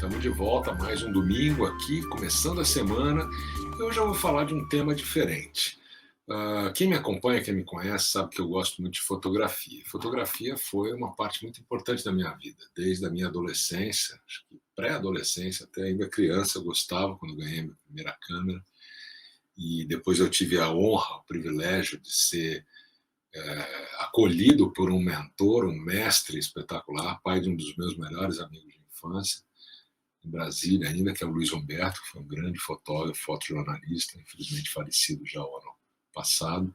Estamos de volta, mais um domingo aqui, começando a semana. E hoje eu vou falar de um tema diferente. Quem me acompanha, quem me conhece, sabe que eu gosto muito de fotografia. Fotografia foi uma parte muito importante da minha vida, desde a minha adolescência, acho que pré-adolescência, até ainda criança, eu gostava quando ganhei a minha primeira câmera. E depois eu tive a honra, o privilégio de ser acolhido por um mentor, um mestre espetacular, pai de um dos meus melhores amigos de infância, em Brasília ainda, que é o Luiz Humberto, que foi um grande fotógrafo, fotojornalista, infelizmente falecido já o ano passado.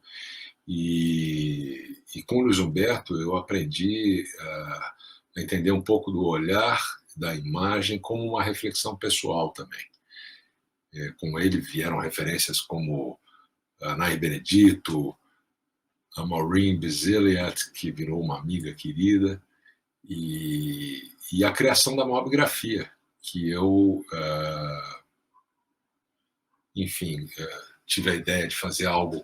E com o Luiz Humberto eu aprendi a entender um pouco do olhar, da imagem, como uma reflexão pessoal também. Com ele vieram referências como a Nair Benedito, a Maureen Beziliat, que virou uma amiga querida, e a criação da mobigrafia, que eu, tive a ideia de fazer algo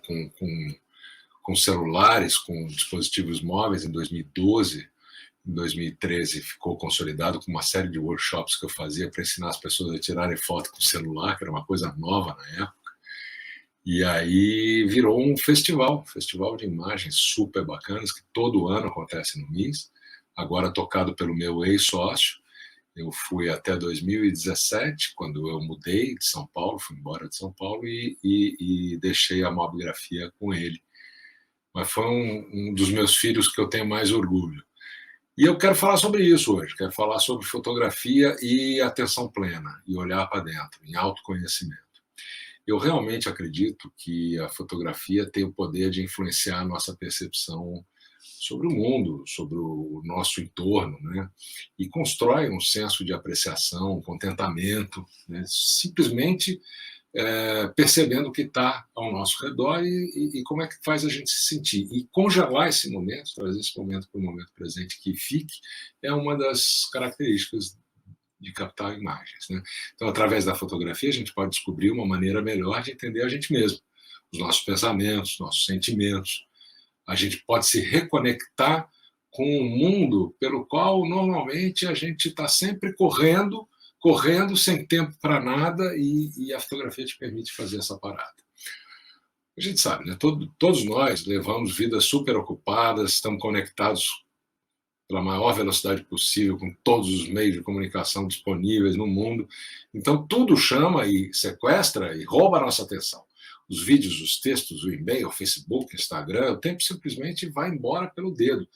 com celulares, com dispositivos móveis em 2012. Em 2013 ficou consolidado com uma série de workshops que eu fazia para ensinar as pessoas a tirarem foto com celular, que era uma coisa nova na época. E aí virou um festival de imagens super bacanas, que todo ano acontece no MIS, agora tocado pelo meu ex-sócio. Eu fui até 2017, quando eu mudei de São Paulo, fui embora de São Paulo e deixei a mobigrafia com ele. Mas foi um dos meus filhos que eu tenho mais orgulho. E eu quero falar sobre isso hoje, quero falar sobre fotografia e atenção plena, e olhar para dentro, em autoconhecimento. Eu realmente acredito que a fotografia tem o poder de influenciar a nossa percepção sobre o mundo, sobre o nosso entorno, né? E constrói um senso de apreciação, um contentamento, né? Simplesmente percebendo o que está ao nosso redor e como é que faz a gente se sentir. E congelar esse momento, trazer esse momento para o momento presente que fique, é uma das características de captar imagens, né? Então, através da fotografia, a gente pode descobrir uma maneira melhor de entender a gente mesmo, os nossos pensamentos, nossos sentimentos. A gente pode se reconectar com um mundo pelo qual, normalmente, a gente está sempre correndo sem tempo para nada, e a fotografia te permite fazer essa parada. A gente sabe, né? Todos nós levamos vidas super ocupadas, estamos conectados pela maior velocidade possível, com todos os meios de comunicação disponíveis no mundo. Então, tudo chama e sequestra e rouba a nossa atenção. Os vídeos, os textos, o e-mail, o Facebook, o Instagram, o tempo simplesmente vai embora pelo dedo.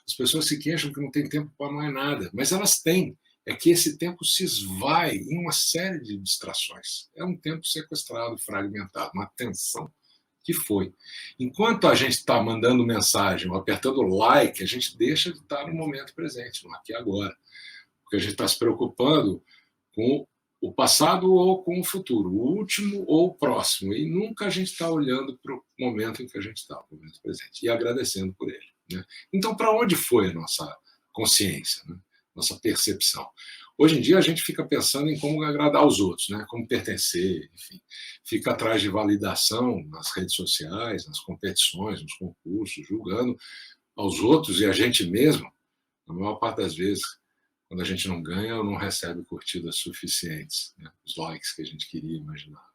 As pessoas se queixam que não tem tempo para mais nada, mas elas têm. É que esse tempo se esvai em uma série de distrações. É um tempo sequestrado, fragmentado, uma atenção que foi. Enquanto a gente está mandando mensagem ou apertando like, a gente deixa de estar no momento presente, no aqui e agora. Porque a gente está se preocupando com o passado ou com o futuro, o último ou o próximo. E nunca a gente está olhando para o momento em que a gente está, o momento presente, e agradecendo por ele, né? Então, para onde foi a nossa consciência, né? Nossa percepção? Hoje em dia a gente fica pensando em como agradar os outros, né? Como pertencer, enfim. Fica atrás de validação nas redes sociais, nas competições, nos concursos, julgando aos outros e a gente mesmo. Na maior parte das vezes, quando a gente não ganha ou não recebe curtidas suficientes, né? Os likes que a gente queria imaginar.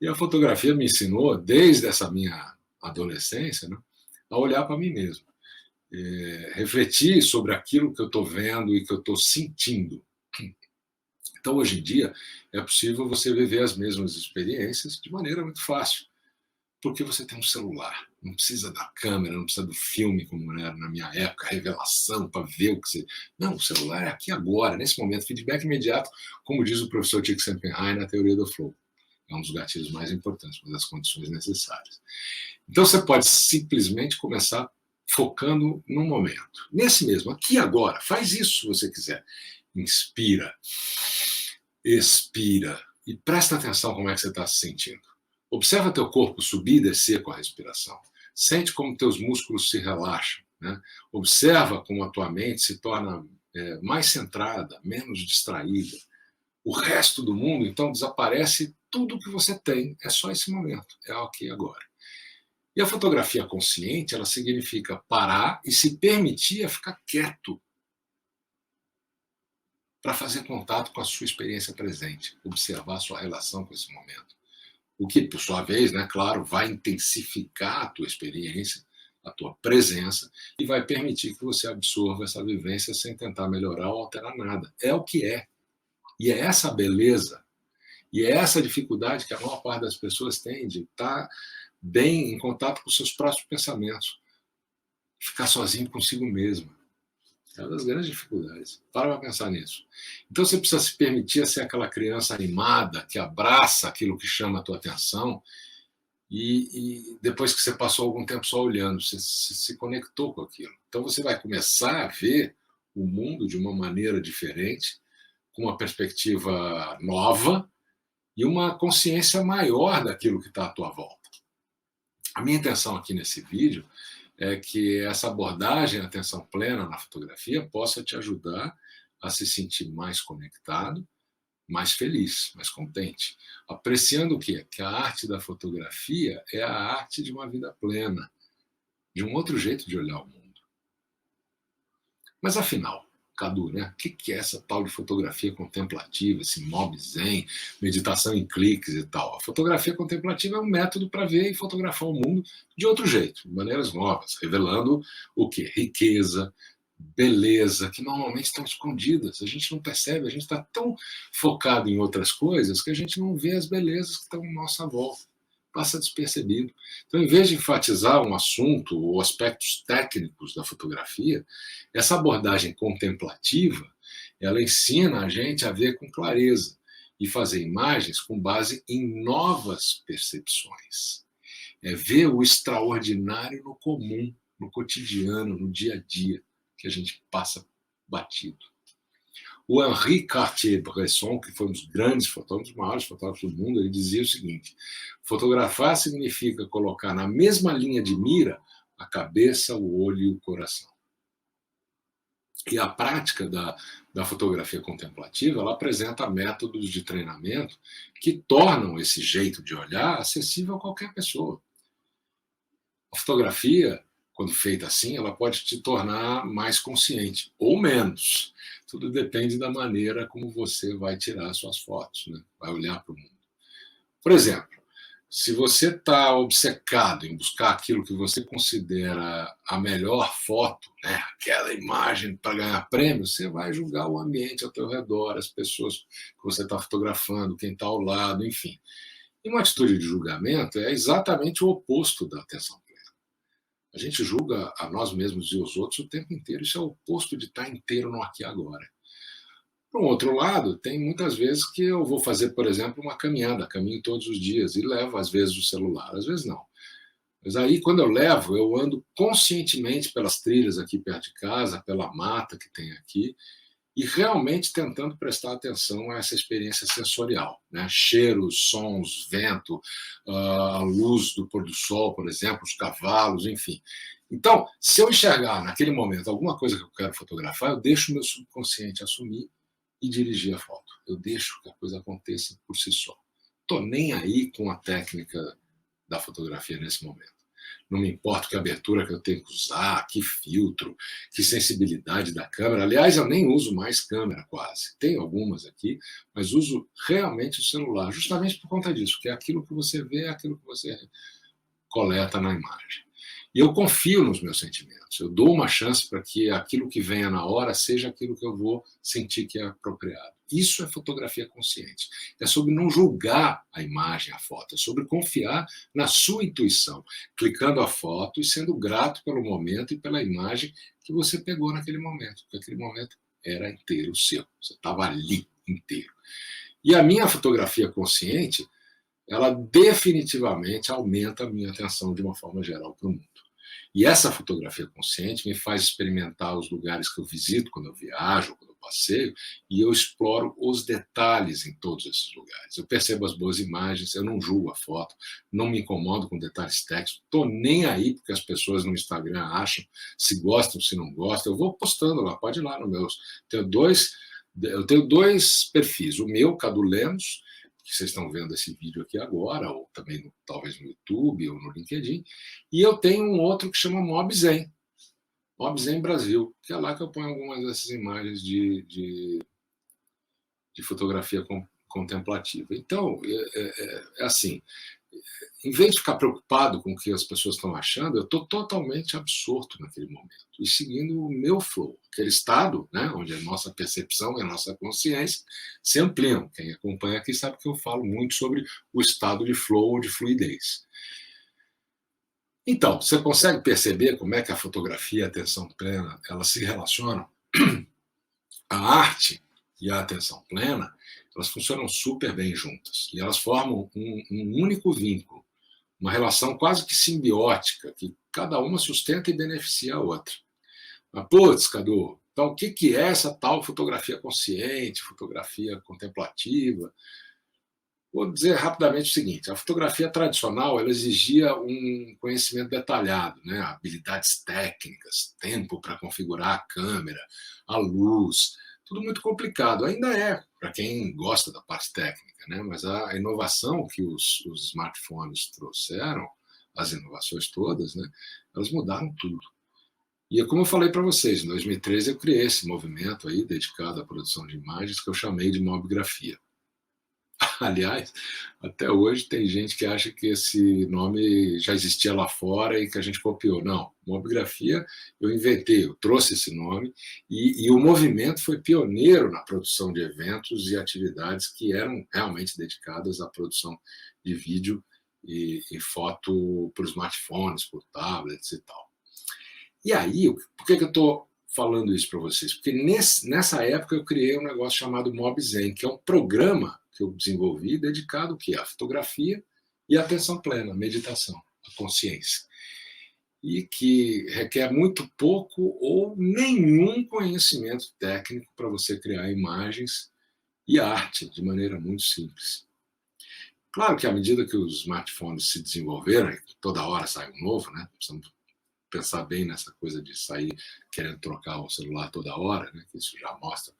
E a fotografia me ensinou, desde essa minha adolescência, né, a olhar para mim mesmo. Refletir sobre aquilo que eu estou vendo e que eu estou sentindo. Então, hoje em dia, é possível você viver as mesmas experiências de maneira muito fácil, porque você tem um celular. Não precisa da câmera, não precisa do filme, como era na minha época, revelação para ver o que você... Não, o celular é aqui agora, nesse momento, feedback imediato, como diz o professor Csikszentmihalyi na teoria do flow. É um dos gatilhos mais importantes, uma das condições necessárias. Então, você pode simplesmente começar focando no momento. Nesse mesmo, aqui agora. Faz isso se você quiser. Inspira, expira e presta atenção como é que você está se sentindo. Observa teu corpo subir e descer com a respiração. Sente como teus músculos se relaxam, né? Observa como a tua mente se torna mais centrada, menos distraída. O resto do mundo, então, desaparece tudo que você tem. É só esse momento. É aqui e agora. E a fotografia consciente, ela significa parar e se permitir a ficar quieto. para fazer contato com a sua experiência presente, observar a sua relação com esse momento. O que, por sua vez, né, claro, vai intensificar a tua experiência, a tua presença, e vai permitir que você absorva essa vivência sem tentar melhorar ou alterar nada. É o que é. E é essa beleza, e é essa dificuldade que a maior parte das pessoas tem de estar bem em contato com seus próprios pensamentos, ficar sozinho consigo mesmo. É uma das grandes dificuldades. Para pensar nisso. Então você precisa se permitir ser aquela criança animada que abraça aquilo que chama a tua atenção e depois que você passou algum tempo só olhando, você se conectou com aquilo. Então você vai começar a ver o mundo de uma maneira diferente, com uma perspectiva nova e uma consciência maior daquilo que está à tua volta. A minha intenção aqui nesse vídeo é que essa abordagem, atenção plena na fotografia, possa te ajudar a se sentir mais conectado, mais feliz, mais contente. Apreciando o quê? Que a arte da fotografia é a arte de uma vida plena, de um outro jeito de olhar o mundo. Mas afinal, Cadu, né? O que é essa tal de fotografia contemplativa, esse mob zen, meditação em cliques e tal? A fotografia contemplativa é um método para ver e fotografar o mundo de outro jeito, de maneiras novas, revelando o quê? Riqueza, beleza, que normalmente estão escondidas. A gente não percebe, a gente está tão focado em outras coisas que a gente não vê as belezas que estão à nossa volta. Passa despercebido. Então, em vez de enfatizar um assunto ou aspectos técnicos da fotografia, essa abordagem contemplativa, ela ensina a gente a ver com clareza e fazer imagens com base em novas percepções. É ver o extraordinário no comum, no cotidiano, no dia a dia, que a gente passa batido. O Henri Cartier-Bresson, que foi um dos grandes fotógrafos, um dos maiores fotógrafos do mundo, ele dizia o seguinte: fotografar significa colocar na mesma linha de mira a cabeça, o olho e o coração. E a prática da fotografia contemplativa, ela apresenta métodos de treinamento que tornam esse jeito de olhar acessível a qualquer pessoa. A fotografia, quando feita assim, ela pode te tornar mais consciente, ou menos. Tudo depende da maneira como você vai tirar suas fotos, né? Vai olhar para o mundo. Por exemplo, se você está obcecado em buscar aquilo que você considera a melhor foto, né? Aquela imagem para ganhar prêmio, você vai julgar o ambiente ao teu redor, as pessoas que você está fotografando, quem está ao lado, enfim. E uma atitude de julgamento é exatamente o oposto da atenção. A gente julga a nós mesmos e os outros o tempo inteiro. Isso é o oposto de estar inteiro no aqui e agora. Por um outro lado, tem muitas vezes que eu vou fazer, por exemplo, uma caminhada, caminho todos os dias e levo, às vezes, o celular, às vezes não. Mas aí, quando eu levo, eu ando conscientemente pelas trilhas aqui perto de casa, pela mata que tem aqui, e realmente tentando prestar atenção a essa experiência sensorial, né? Cheiros, sons, vento, a luz do pôr do sol, por exemplo, os cavalos, enfim. Então, se eu enxergar naquele momento alguma coisa que eu quero fotografar, eu deixo o meu subconsciente assumir e dirigir a foto. Eu deixo que a coisa aconteça por si só. Estou nem aí com a técnica da fotografia nesse momento. Não me importa que abertura que eu tenho que usar, que filtro, que sensibilidade da câmera. Aliás, eu nem uso mais câmera quase. Tenho algumas aqui, mas uso realmente o celular, justamente por conta disso, que é aquilo que você vê, é aquilo que você coleta na imagem. E eu confio nos meus sentimentos. Eu dou uma chance para que aquilo que venha na hora seja aquilo que eu vou sentir que é apropriado. Isso é fotografia consciente. É sobre não julgar a imagem, a foto. É sobre confiar na sua intuição, clicando a foto e sendo grato pelo momento e pela imagem que você pegou naquele momento. Porque aquele momento era inteiro seu. Você estava ali inteiro. E a minha fotografia consciente, ela definitivamente aumenta a minha atenção de uma forma geral para o mundo. E essa fotografia consciente me faz experimentar os lugares que eu visito quando eu viajo, quando eu passeio, e eu exploro os detalhes em todos esses lugares. Eu percebo as boas imagens, eu não julgo a foto, não me incomodo com detalhes técnicos, estou nem aí porque as pessoas no Instagram acham, se gostam, se não gostam, eu vou postando lá, pode ir lá no meus. Eu tenho dois perfis, o meu, Cadu Lemos, que vocês estão vendo esse vídeo aqui agora, ou também talvez no YouTube ou no LinkedIn, e eu tenho um outro que chama Mob Zen Brasil, que é lá que eu ponho algumas dessas imagens de de fotografia contemplativa. Então, é assim, em vez de ficar preocupado com o que as pessoas estão achando, eu estou totalmente absorto naquele momento e seguindo o meu flow, aquele estado, né, onde a nossa percepção e a nossa consciência se ampliam. Quem acompanha aqui sabe que eu falo muito sobre o estado de flow ou de fluidez. Então, você consegue perceber como é que a fotografia e a atenção plena elas se relacionam? A arte e a atenção plena, elas funcionam super bem juntas e elas formam um único vínculo, uma relação quase que simbiótica, que cada uma sustenta e beneficia a outra. Mas, putz, Cadu, então o que é essa tal fotografia consciente, fotografia contemplativa? Vou dizer rapidamente o seguinte: a fotografia tradicional ela exigia um conhecimento detalhado, né? Habilidades técnicas, tempo para configurar a câmera, a luz, tudo muito complicado. Ainda é, para quem gosta da parte técnica, né? Mas a inovação que os smartphones trouxeram, as inovações todas, né? Elas mudaram tudo. E como eu falei para vocês, em 2013 eu criei esse movimento aí dedicado à produção de imagens que eu chamei de mobigrafia. Aliás, até hoje tem gente que acha que esse nome já existia lá fora e que a gente copiou. Não, mobigrafia eu inventei, eu trouxe esse nome e o movimento foi pioneiro na produção de eventos e atividades que eram realmente dedicadas à produção de vídeo e foto por smartphones, por tablets e tal. E aí, por que eu estou falando isso para vocês? Porque nessa época eu criei um negócio chamado MobZen, que é um programa que eu desenvolvi dedicado à fotografia e à atenção plena, meditação, a consciência. E que requer muito pouco ou nenhum conhecimento técnico para você criar imagens e arte de maneira muito simples. Claro que à medida que os smartphones se desenvolveram, toda hora sai um novo, né? Precisamos pensar bem nessa coisa de sair querendo trocar o celular toda hora, né? Que isso já mostra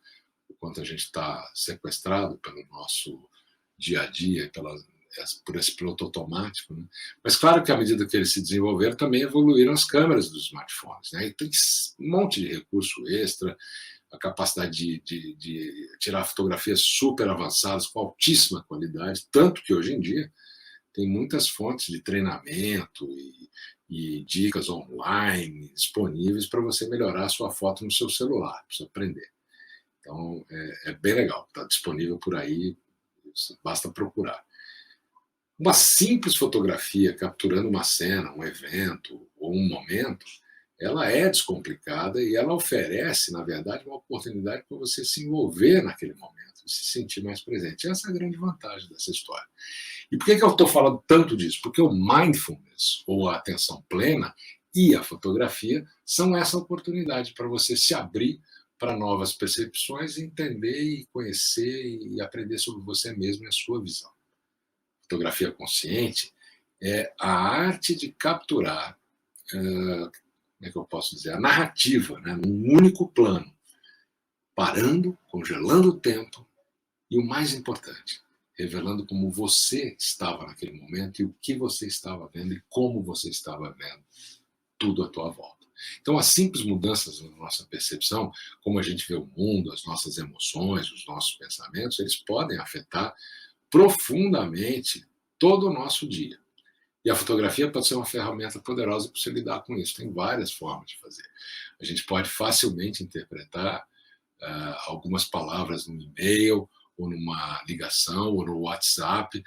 o quanto a gente está sequestrado pelo nosso dia a dia, por esse piloto automático. Né? Mas claro que à medida que eles se desenvolveram, também evoluíram as câmeras dos smartphones. Né? E tem um monte de recurso extra, a capacidade de tirar fotografias super avançadas, com altíssima qualidade, tanto que hoje em dia tem muitas fontes de treinamento e dicas online disponíveis para você melhorar a sua foto no seu celular, para você aprender. Então, é bem legal, está disponível por aí, basta procurar. Uma simples fotografia capturando uma cena, um evento ou um momento, ela é descomplicada e ela oferece, na verdade, uma oportunidade para você se envolver naquele momento, se sentir mais presente. Essa é a grande vantagem dessa história. E por que eu estou falando tanto disso? Porque o mindfulness, ou a atenção plena, e a fotografia são essa oportunidade para você se abrir para novas percepções, entender e conhecer e aprender sobre você mesmo e a sua visão. Fotografia consciente é a arte de capturar, como é que eu posso dizer, a narrativa, né, num único plano, parando, congelando o tempo e, o mais importante, revelando como você estava naquele momento e o que você estava vendo e como você estava vendo tudo à tua volta. Então, as simples mudanças na nossa percepção, como a gente vê o mundo, as nossas emoções, os nossos pensamentos, eles podem afetar profundamente todo o nosso dia. E a fotografia pode ser uma ferramenta poderosa para você lidar com isso. Tem várias formas de fazer. A gente pode facilmente interpretar algumas palavras num e-mail, ou numa ligação, ou no WhatsApp,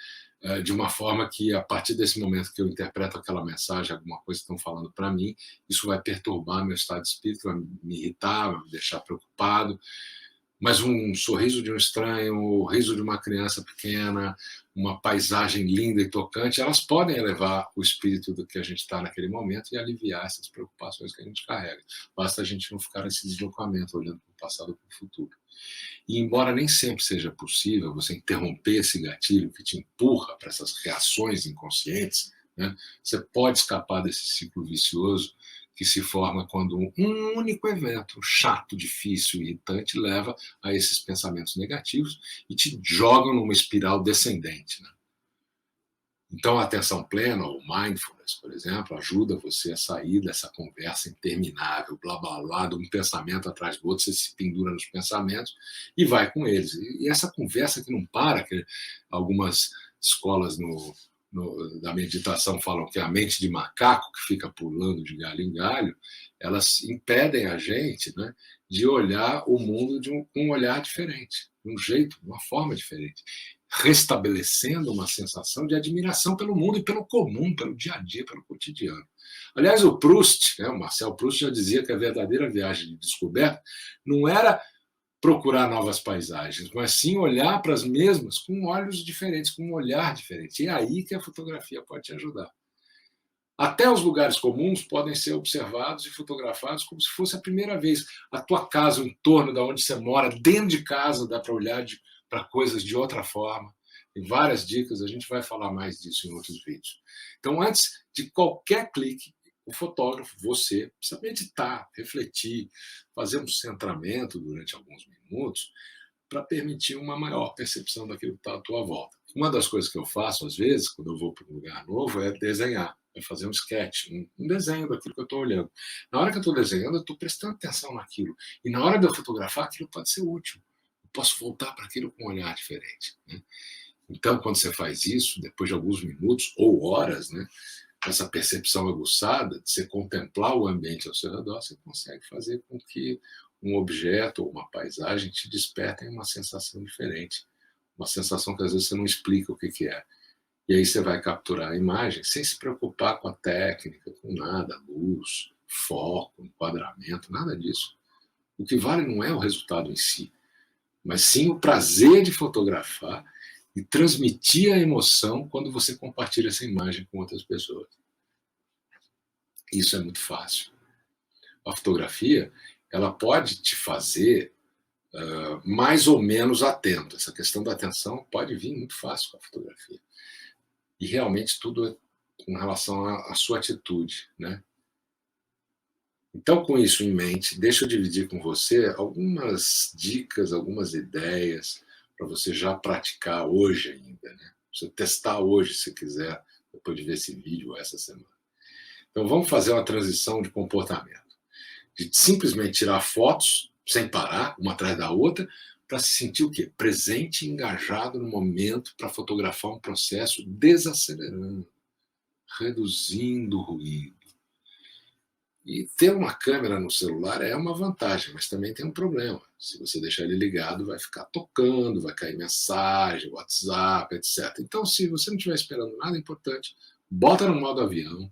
de uma forma que, a partir desse momento que eu interpreto aquela mensagem, alguma coisa que estão falando para mim, isso vai perturbar meu estado de espírito, vai me irritar, vai me deixar preocupado. Mas um sorriso de um estranho, o riso de uma criança pequena, uma paisagem linda e tocante, elas podem elevar o espírito do que a gente está naquele momento e aliviar essas preocupações que a gente carrega. Basta a gente não ficar nesse deslocamento, olhando para o passado ou para o futuro. E embora nem sempre seja possível você interromper esse gatilho que te empurra para essas reações inconscientes, né, você pode escapar desse ciclo vicioso que se forma quando um único evento chato, difícil, irritante leva a esses pensamentos negativos e te jogam numa espiral descendente. Né? Então, a atenção plena, ou mindfulness, por exemplo, ajuda você a sair dessa conversa interminável, blá, blá, blá, de um pensamento atrás do outro, você se pendura nos pensamentos e vai com eles. E essa conversa que não para, que algumas escolas da meditação falam que é a mente de macaco que fica pulando de galho em galho, elas impedem a gente, né, de olhar o mundo com um olhar diferente, de um jeito, de uma forma diferente, restabelecendo uma sensação de admiração pelo mundo e pelo comum, pelo dia a dia, pelo cotidiano. Aliás, o Proust, o Marcel Proust já dizia que a verdadeira viagem de descoberta não era procurar novas paisagens, mas sim olhar para as mesmas com olhos diferentes, com um olhar diferente. E é aí que a fotografia pode te ajudar. Até os lugares comuns podem ser observados e fotografados como se fosse a primeira vez. A tua casa, o entorno de onde você mora, dentro de casa, dá para olhar para coisas de outra forma. Tem várias dicas, a gente vai falar mais disso em outros vídeos. Então, antes de qualquer clique, o fotógrafo, você, precisa meditar, refletir, fazer um centramento durante alguns minutos para permitir uma maior percepção daquilo que está à tua volta. Uma das coisas que eu faço, às vezes, quando eu vou para um lugar novo, é desenhar, é fazer um sketch, um desenho daquilo que eu estou olhando. Na hora que eu estou desenhando, eu estou prestando atenção naquilo. E na hora de eu fotografar, aquilo pode ser útil. Eu posso voltar para aquilo com um olhar diferente, né? Então, quando você faz isso, depois de alguns minutos ou horas, né, essa percepção aguçada de você contemplar o ambiente ao seu redor, você consegue fazer com que um objeto ou uma paisagem te despertem uma sensação diferente. Uma sensação que às vezes você não explica o que é. E aí você vai capturar a imagem sem se preocupar com a técnica, com nada, luz, foco, enquadramento, nada disso. O que vale não é o resultado em si, mas sim o prazer de fotografar e transmitir a emoção quando você compartilha essa imagem com outras pessoas. Isso é muito fácil. A fotografia, ela pode te fazer mais ou menos atento. Essa questão da atenção pode vir muito fácil com a fotografia. E realmente tudo é com relação à sua atitude, né? Então, com isso em mente, deixa eu dividir com você algumas dicas, algumas ideias para você já praticar hoje ainda, né? Você testar hoje, se quiser, depois de ver esse vídeo ou essa semana. Então, vamos fazer uma transição de comportamento. De simplesmente tirar fotos, sem parar, uma atrás da outra, para se sentir o quê? Presente e engajado no momento para fotografar um processo, desacelerando, reduzindo o ruído. E ter uma câmera no celular é uma vantagem, mas também tem um problema. Se você deixar ele ligado, vai ficar tocando, vai cair mensagem, WhatsApp, etc. Então, se você não estiver esperando nada importante, bota no modo avião,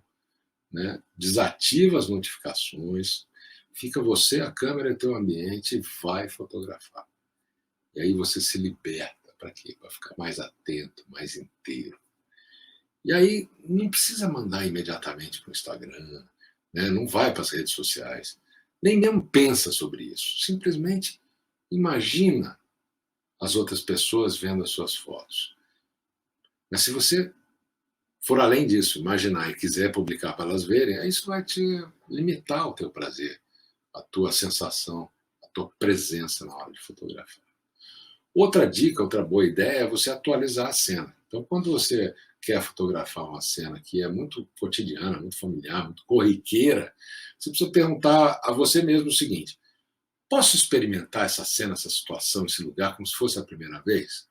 né? Desativa as notificações, fica você, a câmera e o teu ambiente e vai fotografar. E aí você se liberta para quê? Para ficar mais atento, mais inteiro. E aí não precisa mandar imediatamente para o Instagram, né? Não vai para as redes sociais, nem mesmo pensa sobre isso. Simplesmente imagina as outras pessoas vendo as suas fotos. Mas se você for além disso, imaginar e quiser publicar para elas verem, aí isso vai te limitar o teu prazer, a tua sensação, a tua presença na hora de fotografar. Outra dica, outra boa ideia é você atualizar a cena. Então, quando você quer fotografar uma cena que é muito cotidiana, muito familiar, muito corriqueira, você precisa perguntar a você mesmo o seguinte: posso experimentar essa cena, essa situação, esse lugar como se fosse a primeira vez?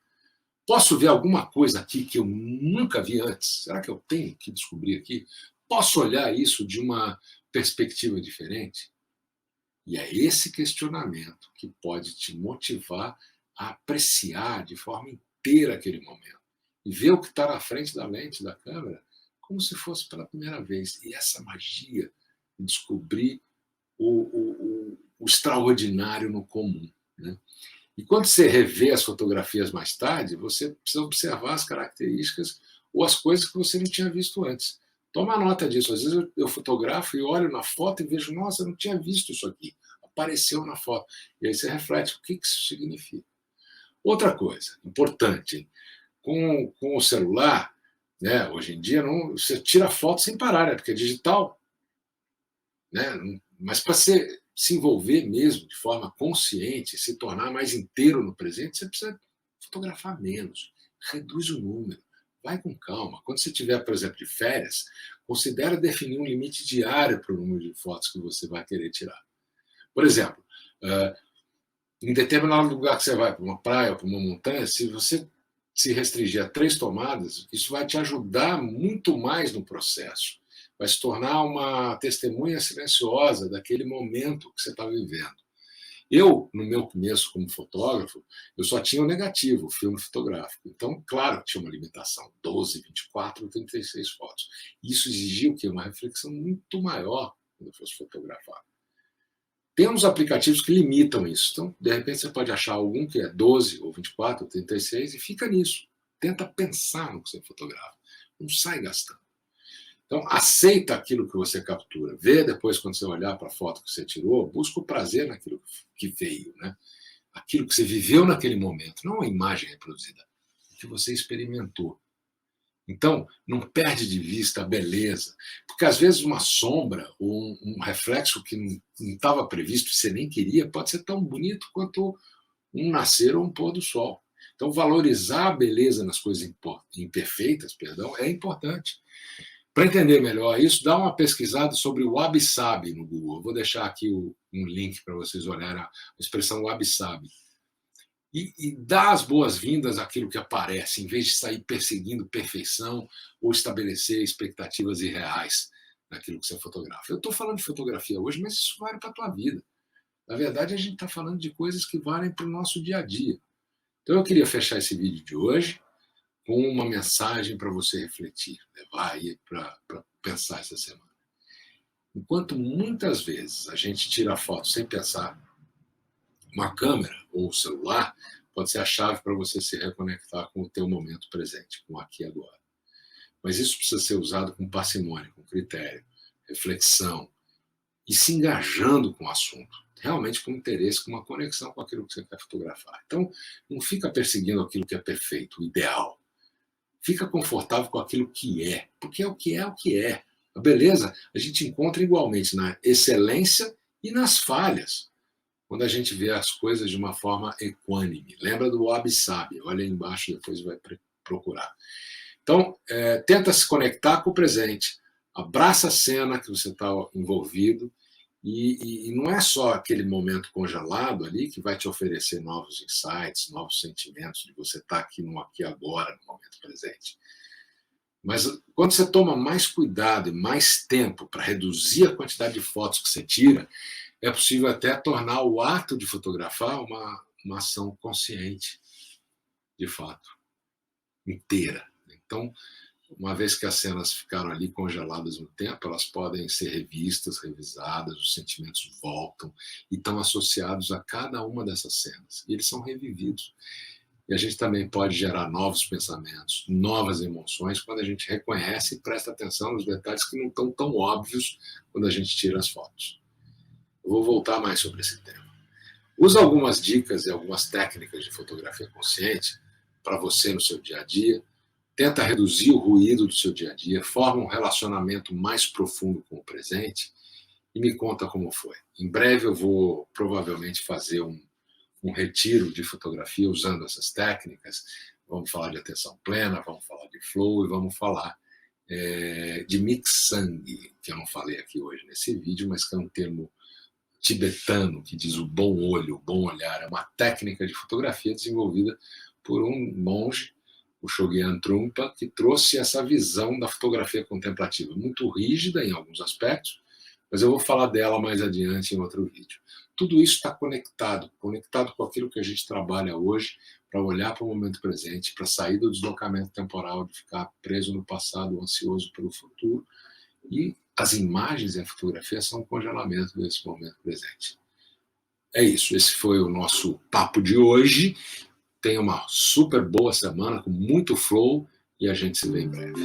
Posso ver alguma coisa aqui que eu nunca vi antes? Será que eu tenho que descobrir aqui? Posso olhar isso de uma perspectiva diferente? E é esse questionamento que pode te motivar a apreciar de forma inteira aquele momento e ver o que está na frente da lente da câmera como se fosse pela primeira vez. E essa magia de descobrir o extraordinário no comum, né? E quando você revê as fotografias mais tarde, você precisa observar as características ou as coisas que você não tinha visto antes. Toma nota disso. Às vezes eu fotografo e olho na foto e vejo, nossa, eu não tinha visto isso aqui. Apareceu na foto. E aí você reflete, o que isso significa? Outra coisa importante, hein? Com o celular, né, hoje em dia, você tira foto sem parar, né, porque é digital. Né? Mas para se envolver mesmo de forma consciente, se tornar mais inteiro no presente, você precisa fotografar menos, reduz o número, vai com calma. Quando você tiver, por exemplo, de férias, considere definir um limite diário para o número de fotos que você vai querer tirar. Por exemplo, em determinado lugar que você vai, para uma praia ou para uma montanha, se você se restringir a 3 tomadas, isso vai te ajudar muito mais no processo. Vai se tornar uma testemunha silenciosa daquele momento que você está vivendo. Eu, no meu começo como fotógrafo, eu só tinha o negativo, o filme fotográfico. Então, claro, tinha uma limitação, 12, 24, 36 fotos. Isso exigia o quê? Uma reflexão muito maior quando eu fosse fotografar. Tem uns aplicativos que limitam isso. Então, de repente, você pode achar algum que é 12 ou 24 ou 36 e fica nisso. Tenta pensar no que você fotografa. Não sai gastando. Então, aceita aquilo que você captura. Vê depois, quando você olhar para a foto que você tirou, busca o prazer naquilo que veio, né? Aquilo que você viveu naquele momento, não a imagem reproduzida, o que você experimentou. Então, não perde de vista a beleza, porque às vezes uma sombra ou um reflexo que não estava previsto e você nem queria pode ser tão bonito quanto um nascer ou um pôr do sol. Então, valorizar a beleza nas coisas imperfeitas, é importante. Para entender melhor isso, dá uma pesquisada sobre o wabi-sabi no Google. Eu vou deixar aqui um link para vocês olharem a expressão wabi-sabi. E dá as boas-vindas àquilo que aparece, em vez de sair perseguindo perfeição ou estabelecer expectativas irreais naquilo que você fotografa. Eu estou falando de fotografia hoje, mas isso vale para a tua vida. Na verdade, a gente está falando de coisas que valem para o nosso dia a dia. Então, eu queria fechar esse vídeo de hoje com uma mensagem para você refletir, levar aí para pensar essa semana. Enquanto muitas vezes a gente tira foto sem pensar, uma câmera ou o celular pode ser a chave para você se reconectar com o teu momento presente, com o aqui e agora. Mas isso precisa ser usado com parcimônia, com critério, reflexão e se engajando com o assunto, realmente com interesse, com uma conexão com aquilo que você quer fotografar. Então, não fica perseguindo aquilo que é perfeito, o ideal. Fica confortável com aquilo que é, porque o que é o que é. A beleza a gente encontra igualmente na excelência e nas falhas, quando a gente vê as coisas de uma forma equânime. Lembra do wabi-sabi, olha aí embaixo, depois vai procurar. Então, tenta se conectar com o presente, abraça a cena que você está envolvido, e não é só aquele momento congelado ali que vai te oferecer novos insights, novos sentimentos de você estar aqui no aqui e agora, no momento presente. Mas quando você toma mais cuidado e mais tempo para reduzir a quantidade de fotos que você tira, é possível até tornar o ato de fotografar uma ação consciente, de fato, inteira. Então, uma vez que as cenas ficaram ali congeladas no tempo, elas podem ser revistas, revisadas, os sentimentos voltam e estão associados a cada uma dessas cenas. E eles são revividos. E a gente também pode gerar novos pensamentos, novas emoções, quando a gente reconhece e presta atenção nos detalhes que não estão tão óbvios quando a gente tira as fotos. Eu vou voltar mais sobre esse tema. Usa algumas dicas e algumas técnicas de fotografia consciente para você no seu dia a dia. Tenta reduzir o ruído do seu dia a dia, forma um relacionamento mais profundo com o presente e me conta como foi. Em breve eu vou provavelmente fazer um retiro de fotografia usando essas técnicas. Vamos falar de atenção plena, vamos falar de flow e vamos falar de mixang, que eu não falei aqui hoje nesse vídeo, mas que é um termo tibetano que diz o bom olho, o bom olhar. É uma técnica de fotografia desenvolvida por um monge, o Shogyan Trungpa, que trouxe essa visão da fotografia contemplativa, muito rígida em alguns aspectos, mas eu vou falar dela mais adiante em outro vídeo. Tudo isso está conectado com aquilo que a gente trabalha hoje, para olhar para o momento presente, para sair do deslocamento temporal, de ficar preso no passado, ansioso pelo futuro. E as imagens e a fotografia são um congelamento desse momento presente. É isso, esse foi o nosso papo de hoje. Tenha uma super boa semana, com muito flow, e a gente se vê em breve.